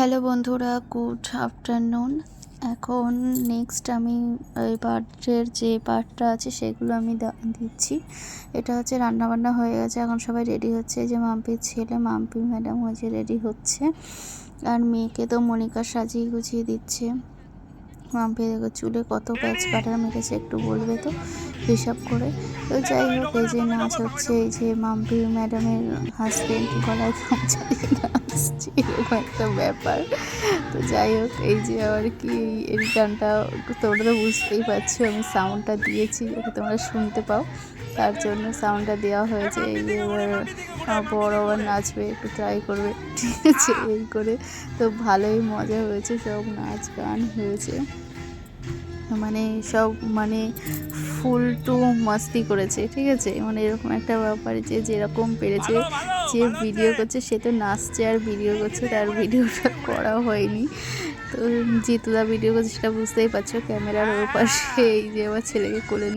Hello বন্ধুরা, good afternoon. এখন next আমি এই পার্টের যে পার্টটা আছে সেগুলো আমি দিচ্ছি। এটা হচ্ছে রান্নাবান্না হয়ে গেছে, এখন সবাই রেডি হচ্ছে। এই যে মাম্পির ছেলে, মাম্পি ম্যাডাম হচ্ছে রেডি হচ্ছে, আর মেয়েকে তো মনিকা সাজিয়ে গুছিয়ে দিচ্ছে। মাম্পি দেখো চুলে কত প্যাচ কাটার মেরেছে, একটু বলবে তো হিসাব করে। তো যাই হোক, এই যে নাচ হচ্ছে, এই যে মাম্পি ম্যাডামের হাজবেন্ড গলায় গামছা দিয়ে নাচছে, এরকম একটা ব্যাপার। তো যাই হোক, এই যে আবার কি এই গানটা তোমরা তো বুঝতেই পারছো, আমি সাউন্ডটা দিয়েছি যাতে তোমরা শুনতে পাও, তার জন্য সাউন্ডটা দেওয়া হয়েছে। এই যে এবার বড় আবার নাচবে, একটু ট্রাই করবে, ঠিক আছে, এই করে। তো ভালোই মজা হয়েছে, সব নাচ গান হয়েছে, মানে সব মানে ফুল টু মস্তি করেছে, ঠিক আছে। মানে এরকম একটা ব্যাপার যে যেরকম পেরেছে, যে ভিডিও করছে সে তো নাচছে আর ভিডিও করছে, তার ভিডিওটা করা হয়নি। তো জিতুদা ভিডিও করছে, সেটা বুঝতেই পারছো, ক্যামেরার ওর পাশে এই যে আমার ছেলেকে কোলে